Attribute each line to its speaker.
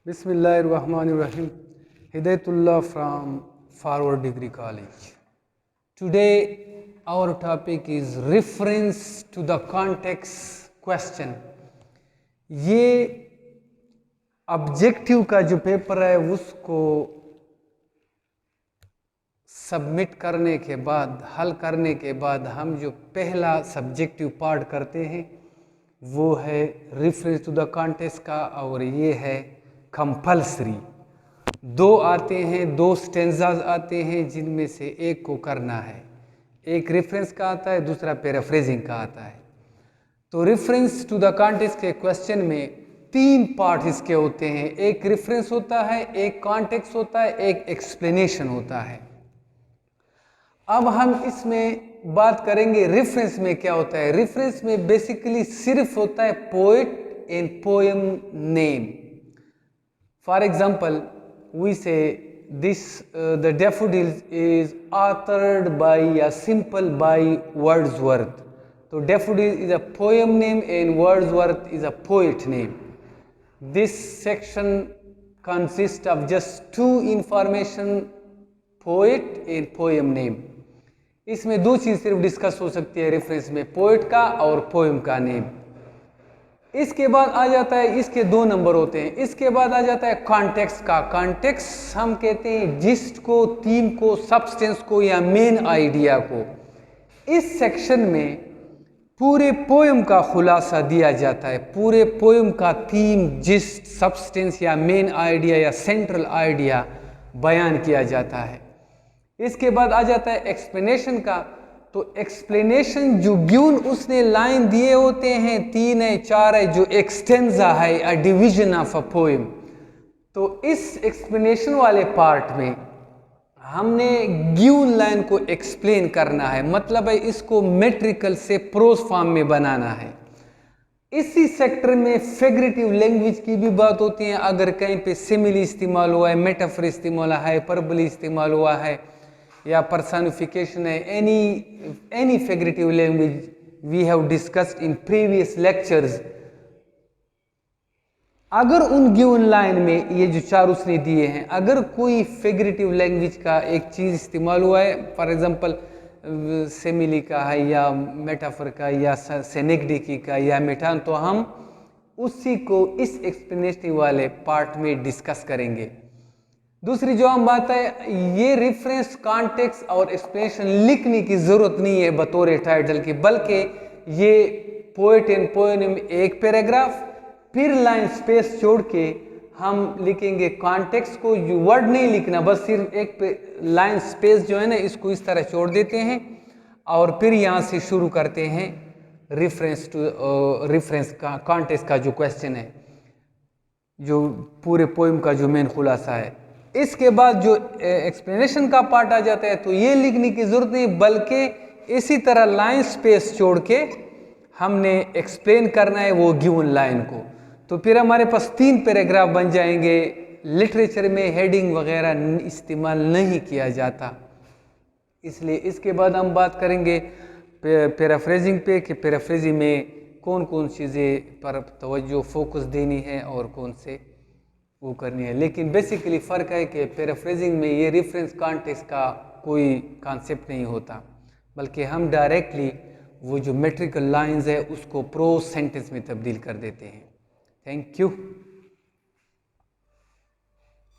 Speaker 1: Bismillahirrahmanirrahim. Hidayatullah from Forward Degree College. Today our topic is reference to the context question. ये objective का जो paper है उसको submit करने के बाद, हल करने के बाद हम जो पहला सब्जेक्टिव पार्ट करते हैं वो है रेफरेंस टू द कॉन्टेक्स्ट का, और ये है कंपल्सरी। दो आते हैं, दो स्टेंजाज आते हैं जिनमें से एक को करना है। एक रेफरेंस का आता है, दूसरा पैराफ्रेजिंग का आता है। तो रेफरेंस टू द कॉन्टेक्स्ट के क्वेश्चन में तीन पार्ट इसके होते हैं। एक रेफरेंस होता है, एक कॉन्टेक्स्ट होता है, एक एक्सप्लेनेशन होता है। अब हम इसमें बात करेंगे रेफरेंस में क्या होता है। रेफरेंस में बेसिकली सिर्फ होता है poet and poem name. For example we say this the daffodils is authored by या सिंपल बाय वर्ड्सवर्थ। तो daffodil is a poem name and Wordsworth is a poet name. This section consists of just two information, poet and poem name. इसमें दो चीज सिर्फ discuss हो सकती है reference में, पोएट का और पोएम का नेम। इसके बाद आ जाता है, इसके दो नंबर होते हैं। इसके बाद आ जाता है कॉन्टेक्स्ट का। कॉन्टेक्स्ट हम कहते हैं जिस्ट को, थीम को, सब्सटेंस को या मेन आइडिया को। इस सेक्शन में पूरे पोएम का खुलासा दिया जाता है। पूरे पोएम का थीम, जिस्ट, सब्सटेंस या मेन आइडिया या सेंट्रल आइडिया बयान किया जाता है। इसके बाद आ जाता है एक्सप्लेनेशन का। तो एक्सप्लेनेशन जो गिवन उसने लाइन दिए होते हैं, 3 है 4 है, जो एक्सटेंजा है, a division of a poem. तो इस एक्सप्लेनेशन वाले पार्ट में हमने गिवन लाइन को एक्सप्लेन करना है, मतलब है इसको मेट्रिकल से प्रोज फॉर्म में बनाना है। इसी सेक्टर में फिगरेटिव लैंग्वेज की भी बात होती है। अगर कहीं पे सिमिली इस्तेमाल हुआ है, मेटाफर इस्तेमाल हुआ है, हाइपरबोली इस्तेमाल हुआ है या पर्सनिफिकेशन है, any figurative language we have discussed in previous lectures. अगर उन गिवन लाइन में ये जो चार उसने दिए हैं, अगर कोई फिगरेटिव लैंग्वेज का एक चीज़ इस्तेमाल हुआ है, फॉर एग्जांपल सेमिली का है या मेटाफर का या सेनेक्डिकी का या मेटान, तो हम उसी को इस एक्सप्लेनेटिव वाले पार्ट में डिस्कस करेंगे। दूसरी जो हम बात है, ये रेफरेंस, कॉन्टेक्स्ट और एक्सप्लेनेशन लिखने की जरूरत नहीं है बतौर टाइटल की, बल्कि ये पोएट एंड पोएम एक पैराग्राफ, फिर लाइन स्पेस छोड़ के हम लिखेंगे कॉन्टेक्स्ट को। जो वर्ड नहीं लिखना, बस सिर्फ एक लाइन स्पेस जो है ना, इसको इस तरह छोड़ देते हैं और फिर यहाँ से शुरू करते हैं रेफरेंस टू रेफरेंस का, कॉन्टेक्स्ट का जो क्वेश्चन है, जो पूरे पोएम का जो मेन खुलासा है। इसके बाद जो एक्सप्लेनेशन का पार्ट आ जाता है, तो ये लिखने की जरूरत नहीं, बल्कि इसी तरह लाइन स्पेस छोड़ के हमने एक्सप्लेन करना है वो गिवन लाइन को। तो फिर हमारे पास 3 पैराग्राफ बन जाएंगे। लिटरेचर में हेडिंग वगैरह इस्तेमाल नहीं किया जाता, इसलिए इसके बाद हम बात करेंगे पैराफ्रेजिंग पे कि पैराफ्रेजिंग में कौन कौन चीज़ें पर तवज्जो फोकस देनी है और कौन से वो करनी है। लेकिन बेसिकली फ़र्क है कि पैराफ्रेजिंग में ये रेफरेंस कॉन्टेक्स्ट का कोई कॉन्सेप्ट नहीं होता, बल्कि हम डायरेक्टली वो जो मेट्रिकल लाइंस है उसको प्रोज सेंटेंस में तब्दील कर देते हैं। Thank you.